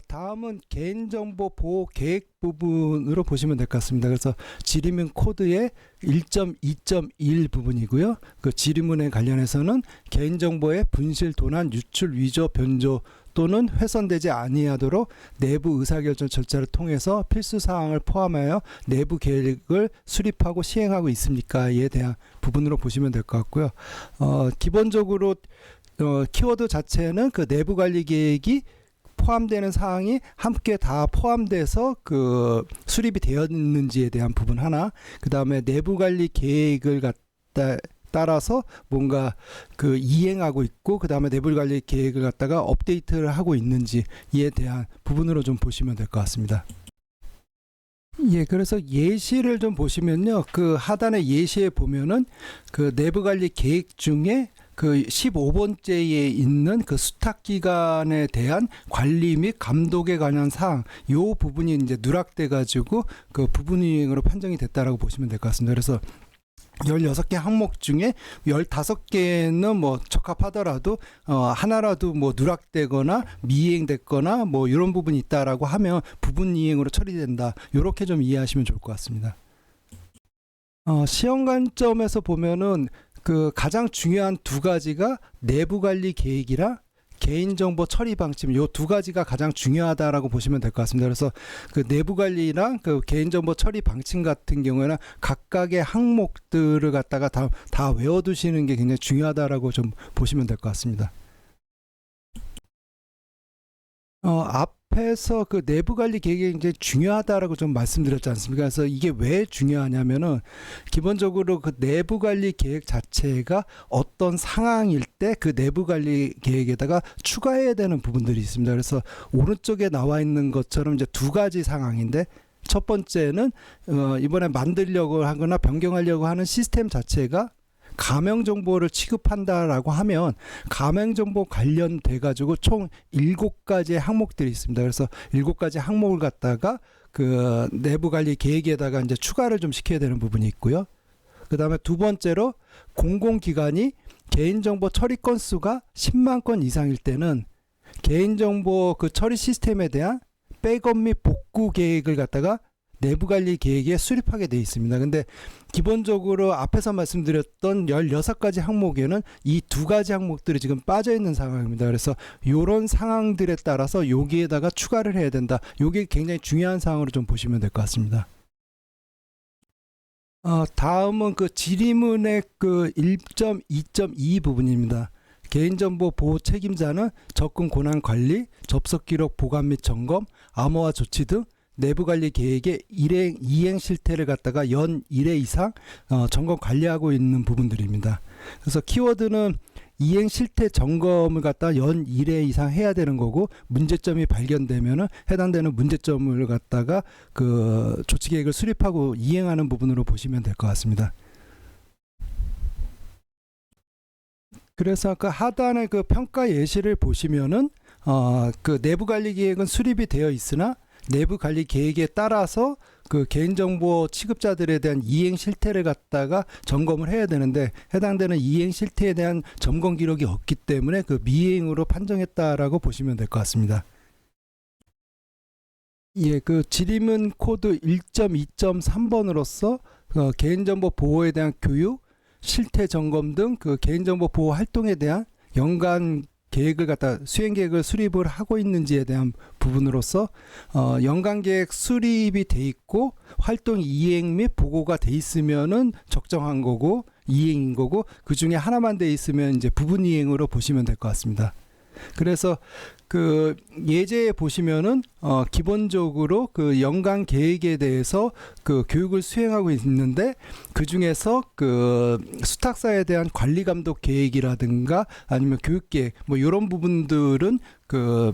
다음은 개인정보 보호 계획 부분으로 보시면 될 것 같습니다. 그래서 질의문 코드의 1.2.1 부분이고요. 그 질의문에 관련해서는 개인정보의 분실, 도난, 유출, 위조, 변조 또는 훼손되지 아니하도록 내부 의사결정 절차를 통해서 필수 사항을 포함하여 내부 계획을 수립하고 시행하고 있습니까에 대한 부분으로 보시면 될 것 같고요. 기본적으로 키워드 자체는 그 내부 관리 계획이 포함되는 사항이 함께 다 포함돼서 그 수립이 되었는지에 대한 부분 하나, 그 다음에 내부 관리 계획을 따라서 뭔가 그 이행하고 있고, 그 다음에 내부 관리 계획을 갖다가 업데이트를 하고 있는지에 대한 부분으로 좀 보시면 될 것 같습니다. 예, 그래서 예시를 좀 보시면요, 그 하단의 예시에 보면은 그 내부 관리 계획 중에 그 15번째에 있는 그 수탁 기간에 대한 관리 및 감독에 관한 사항, 요 부분이 이제 누락돼 가지고 그 부분 이행으로 판정이 됐다라고 보시면 될 것 같습니다. 그래서 16개 항목 중에 15개는 뭐 적합하더라도 하나라도 뭐 누락되거나 미이행됐거나 뭐 이런 부분이 있다라고 하면 부분 이행으로 처리된다. 요렇게 좀 이해하시면 좋을 것 같습니다. 시험 관점에서 보면은 그 가장 중요한 두 가지가 내부 관리 계획이랑 개인정보 처리 방침, 요 두 가지가 가장 중요하다라고 보시면 될 것 같습니다. 그래서 그 내부 관리랑 그 개인정보 처리 방침 같은 경우에는 각각의 항목들을 갖다가 다 외워두시는 게 굉장히 중요하다라고 좀 보시면 될 것 같습니다. 앞에서 그 내부 관리 계획이 굉장히 중요하다라고 좀 말씀드렸지 않습니까? 그래서 이게 왜 중요하냐면은 기본적으로 그 내부 관리 계획 자체가 어떤 상황일 때 그 내부 관리 계획에다가 추가해야 되는 부분들이 있습니다. 그래서 오른쪽에 나와 있는 것처럼 이제 두 가지 상황인데, 첫 번째는 이번에 만들려고 하거나 변경하려고 하는 시스템 자체가 가명 정보를 취급한다라고 하면 가명 정보 관련돼 가지고 총 7가지의 항목들이 있습니다. 그래서 7가지 항목을 갖다가 그 내부 관리 계획에다가 이제 추가를 좀 시켜야 되는 부분이 있고요. 그다음에 두 번째로 공공기관이 개인정보 처리 건수가 10만 건 이상일 때는 개인정보 그 처리 시스템에 대한 백업 및 복구 계획을 갖다가 내부 관리 계획에 수립하게 되어 있습니다. 근데 기본적으로 앞에서 말씀드렸던 16가지 항목에는 이 두 가지 항목들이 지금 빠져 있는 상황입니다. 그래서 이런 상황들에 따라서 여기에다가 추가를 해야 된다. 이게 굉장히 중요한 사항으로 좀 보시면 될 것 같습니다. 다음은 그 질의문의 그 1.2.2 부분입니다. 개인정보 보호 책임자는 접근 권한 관리, 접속 기록 보관 및 점검, 암호화 조치 등 내부 관리 계획의 이행 실태를 갖다가 연 1회 이상 점검 관리하고 있는 부분들입니다. 그래서 키워드는 이행 실태 점검을 갖다 연 1회 이상 해야 되는 거고, 문제점이 발견되면은 해당되는 문제점을 갖다가 그 조치 계획을 수립하고 이행하는 부분으로 보시면 될 것 같습니다. 그래서 그 하단의 그 평가 예시를 보시면은 그 내부 관리 계획은 수립이 되어 있으나 내부 관리 계획에 따라서 그 개인정보 취급자들에 대한 이행 실태를 갖다가 점검을 해야 되는데, 해당되는 이행 실태에 대한 점검 기록이 없기 때문에 그 미이행으로 판정했다라고 보시면 될 것 같습니다. 예, 그 질의문 코드 1.2.3번으로서 개인정보 보호에 대한 교육, 실태 점검 등 그 개인정보 보호 활동에 대한 연간 계획을 갖다 수행 계획을 수립을 하고 있는지에 대한 부분으로서 연간 계획 수립이 돼 있고 활동 이행 및 보고가 돼 있으면은 적정한 거고 이행인 거고, 그 중에 하나만 돼 있으면 이제 부분 이행으로 보시면 될 것 같습니다. 그래서 그 예제에 보시면은 기본적으로 그 연간 계획에 대해서 그 교육을 수행하고 있는데, 그 중에서 그 수탁사에 대한 관리 감독 계획이라든가 아니면 교육 계획 뭐 이런 부분들은 그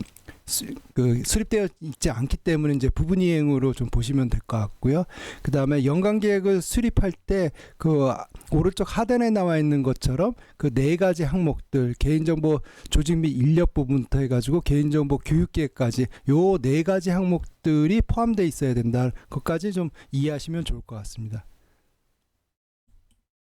수립되어 있지 않기 때문에 이제 부분 이행으로 좀 보시면 될 것 같고요. 그 다음에 연간 계획을 수립할 때 그 오른쪽 하단에 나와 있는 것처럼 그 4가지 항목들, 개인정보 조직 및 인력 부분부터 해가지고 개인정보 교육 계획까지 요 4가지 항목들이 포함되어 있어야 된다. 그것까지 좀 이해하시면 좋을 것 같습니다.